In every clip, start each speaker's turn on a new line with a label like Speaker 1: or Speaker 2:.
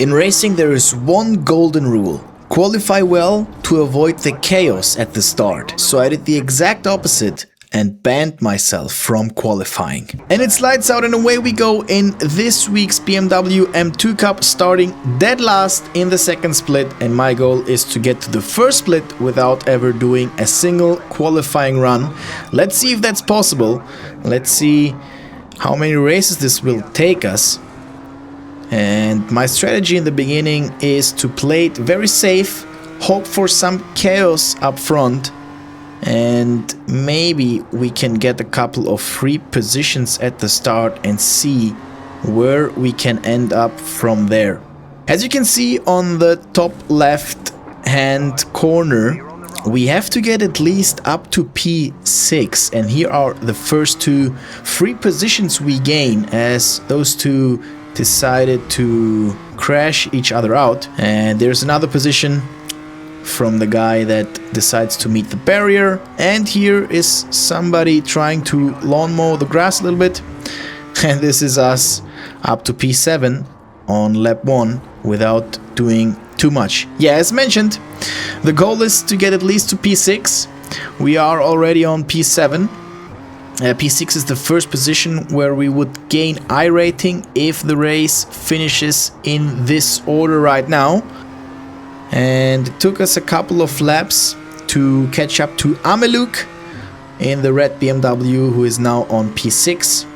Speaker 1: In racing there is one golden rule. Qualify well to avoid the chaos at the start. So I did the exact opposite and banned myself from qualifying. And it's lights out and away we go in this week's BMW M2 Cup, starting dead last in the second split, and my goal is to get to the first split without ever doing a single qualifying run. Let's see if that's possible. Let's see how many races this will take us. And my strategy in the beginning is to play it very safe, hope for some chaos up front, and maybe we can get a couple of free positions at the start and see where we can end up from there. As you can see on the top left hand corner, we have to get at least up to P6, and here are the first two free positions we gain, as those two decided to crash each other out. And there's another position from the guy that decides to meet the barrier, and here is somebody trying to lawn mow the grass a little bit, and this is us up to P7 on lap 1 without doing too much. Yeah, as mentioned, the goal is to get at least to P6. We are already on P7. P6 is the first position where we would gain iRating if the race finishes in this order right now. And it took us a couple of laps to catch up to Ameluk in the red BMW, who is now on P6.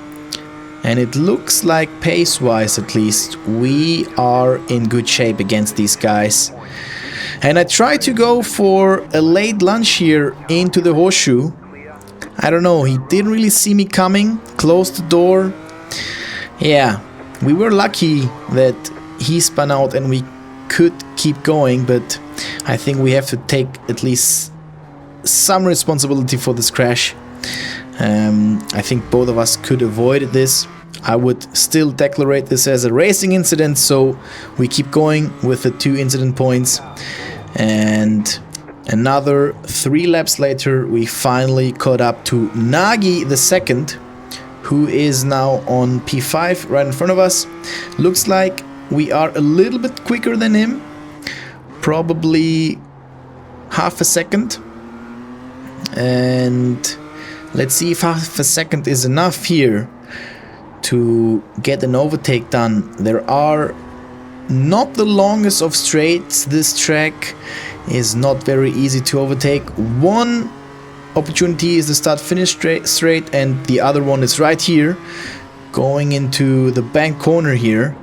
Speaker 1: And it looks like, pace-wise at least, we are in good shape against these guys. And I tried to go for a late lunge here into the horseshoe. I don't know, he didn't really see me coming, closed the door. Yeah, we were lucky that he spun out and we could keep going, but I think we have to take at least some responsibility for this crash. I think both of us could avoid this. I would still declare this as a racing incident, so we keep going with the 2 incident points. And another 3 laps later, we finally caught up to Nagi the second, who is now on P5 right in front of us. Looks like we are a little bit quicker than him, probably half a second. And let's see if half a second is enough here to get an overtake done. There are not the longest of straights. This track is not very easy to overtake. One opportunity is the start-finish straight, and the other one is right here, going into the bank corner here,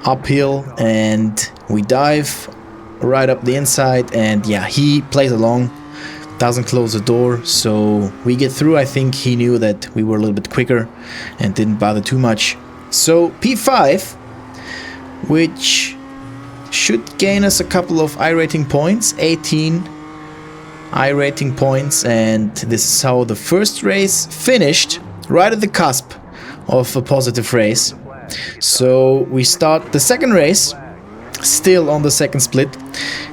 Speaker 1: uphill, and we dive right up the inside. And yeah, he plays along, doesn't close the door, so we get through. I think he knew that we were a little bit quicker and didn't bother too much. So P5, which should gain us a couple of iRating points, 18 iRating points, and this is how the first race finished, right at the cusp of a positive race. So we start the second race, still on the second split.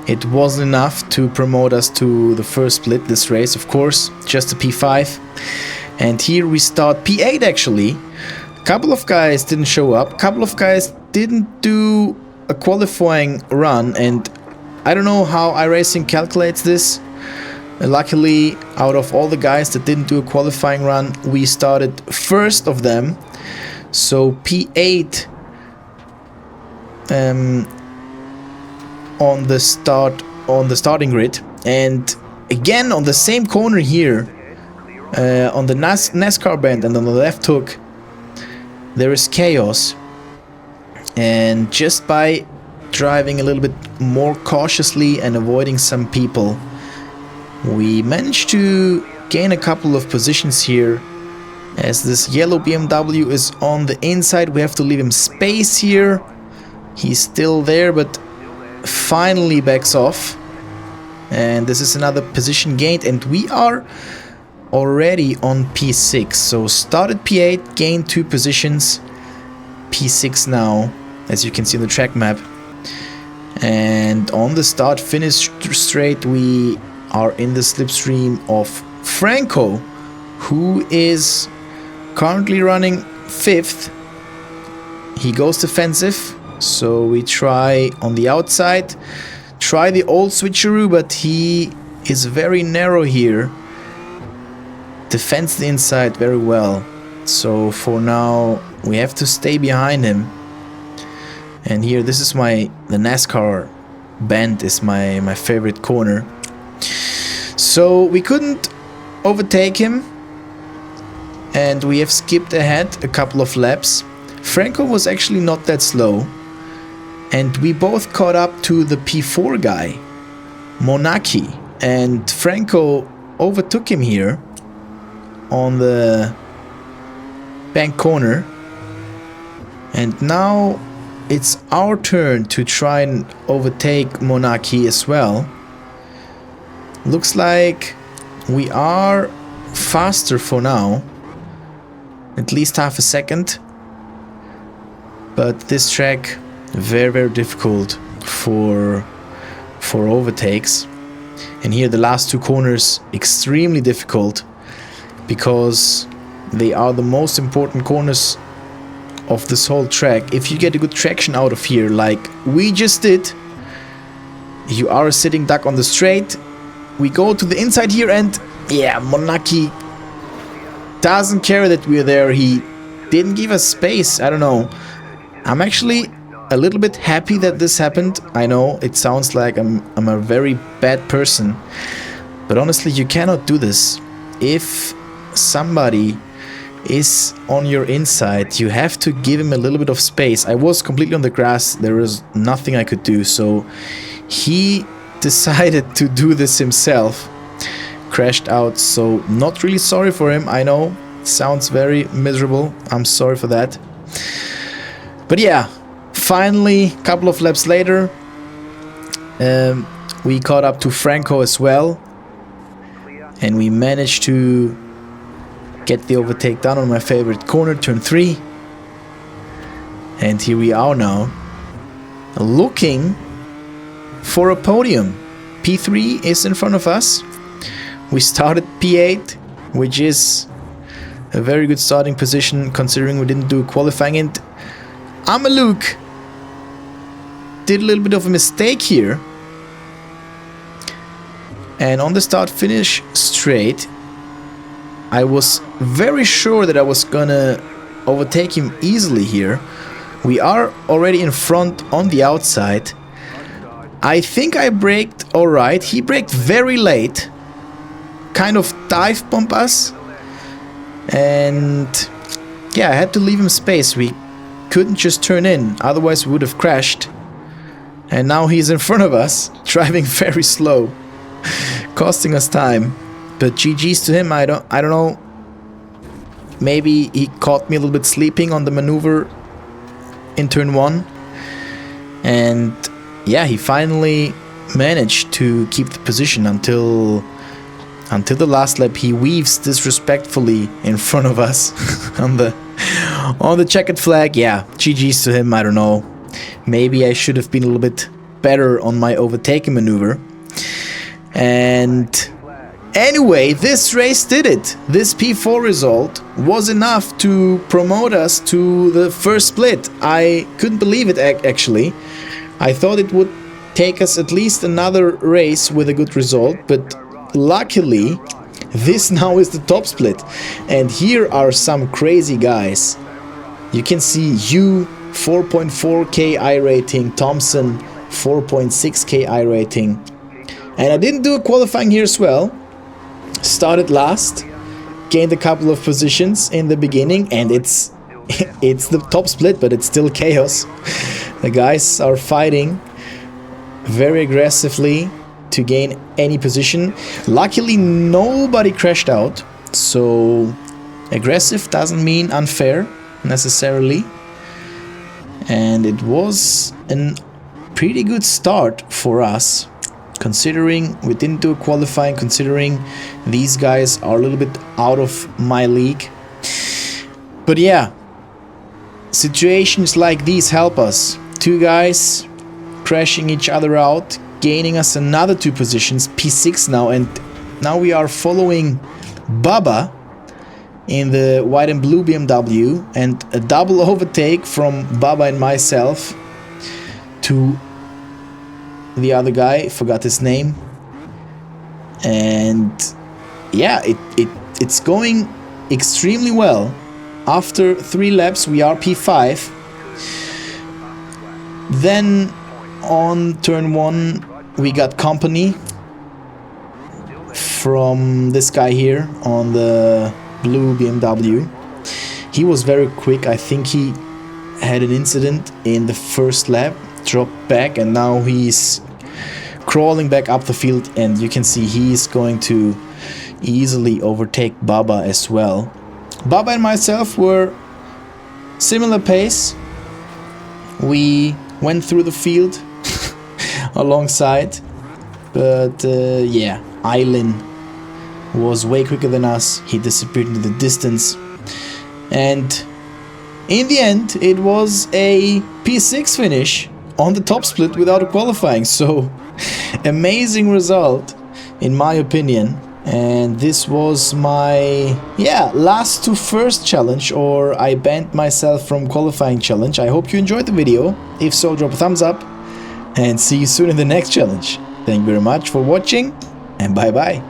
Speaker 1: It wasn't enough to promote us to the first split this race, of course, just a P5. And here we start P8 actually. A couple of guys didn't show up, a couple of guys didn't do a qualifying run, and I don't know how iRacing calculates this. Luckily, out of all the guys that didn't do a qualifying run, we started first of them. So P8 on the starting grid, and again on the same corner here, on the NASCAR bend and on the left hook, there is chaos. And just by driving a little bit more cautiously and avoiding some people, we managed to gain a couple of positions here. As this yellow BMW is on the inside, we have to leave him space here. He's still there, but finally backs off. And this is another position gained, and we are already on P6. So started P8, gained 2 positions. P6 now, as you can see on the track map. And on the start finish straight, we are in the slipstream of Franco, who is currently running 5th. He goes defensive, So we try on the outside, try the old switcheroo, but he is very narrow here. Defends the inside very well. So for now we have to stay behind him. And here, this is the NASCAR bend is my favorite corner. So we couldn't overtake him, and we have skipped ahead a couple of laps. Franco was actually not that slow, and we both caught up to the P4 guy, Monaki, and Franco overtook him here on the bank corner. And now it's our turn to try and overtake Monaki as well. Looks like we are faster for now, at least half a second. But this track, very difficult for overtakes. And here the last two corners, extremely difficult, because they are the most important corners of this whole track. If you get a good traction out of here, like we just did, you are a sitting duck on the straight. We go to the inside here, and yeah, Monaki doesn't care that we're there. He didn't give us space. I don't know. I'm actually a little bit happy that this happened. I know it sounds like I'm a very bad person, but honestly, you cannot do this. If somebody is on your inside, you have to give him a little bit of space. I was completely on the grass. There was nothing I could do, so he decided to do this himself. Crashed out, so not really sorry for him. I know, sounds very miserable. I'm sorry for that. But yeah, finally, a couple of laps later, we caught up to Franco as well, and we managed to get the overtake done on my favorite corner, turn 3. And here we are now, looking for a podium. P3 is in front of us. We started P8, which is a very good starting position considering we didn't do qualifying. And Amaluk did a little bit of a mistake here. And on the start finish straight, I was very sure that I was gonna overtake him easily here. We are already in front on the outside. I think I braked alright. He braked very late. Kind of dive bomb us. And yeah, I had to leave him space. We couldn't just turn in, otherwise we would have crashed. And now he's in front of us, driving very slow, costing us time. But GG's to him. I don't know. Maybe he caught me a little bit sleeping on the maneuver in turn 1. And yeah, he finally managed to keep the position until the last lap. He weaves disrespectfully in front of us on the checkered flag. Yeah, GG's to him. I don't know. Maybe I should have been a little bit better on my overtaking maneuver. And anyway, this race did it. This P4 result was enough to promote us to the first split. I couldn't believe it actually. I thought it would take us at least another race with a good result, but luckily this now is the top split. And here are some crazy guys. You can see you 4.4k iRating, Thompson 4.6k iRating. And I didn't do a qualifying here as well. Started last, gained a couple of positions in the beginning, and it's the top split, but it's still chaos. The guys are fighting very aggressively to gain any position. Luckily nobody crashed out, so aggressive doesn't mean unfair necessarily. And it was a pretty good start for us, considering we didn't do a qualifying, considering these guys are a little bit out of my league. But yeah, situations like these help us. Two guys crashing each other out, gaining us another 2 positions, P6 now, and now we are following Bubba in the white and blue BMW, and a double overtake from Bubba and myself. to the other guy, forgot his name. And yeah, it's going extremely well. After 3 laps we are P5. Then on turn 1 we got company from this guy here on the blue BMW. He was very quick. I think he had an incident in the first lap, dropped back, and now he's crawling back up the field, and you can see he's going to easily overtake Baba as well. Baba and myself were similar pace. We went through the field alongside, but yeah, Eileen was way quicker than us. He disappeared into the distance, and in the end it was a P6 finish on the top split without a qualifying. So amazing result in my opinion. And this was my last to first challenge, or I banned myself from qualifying challenge. I hope you enjoyed the video. If so, drop a thumbs up and see you soon in the next challenge. Thank you very much for watching, and bye bye.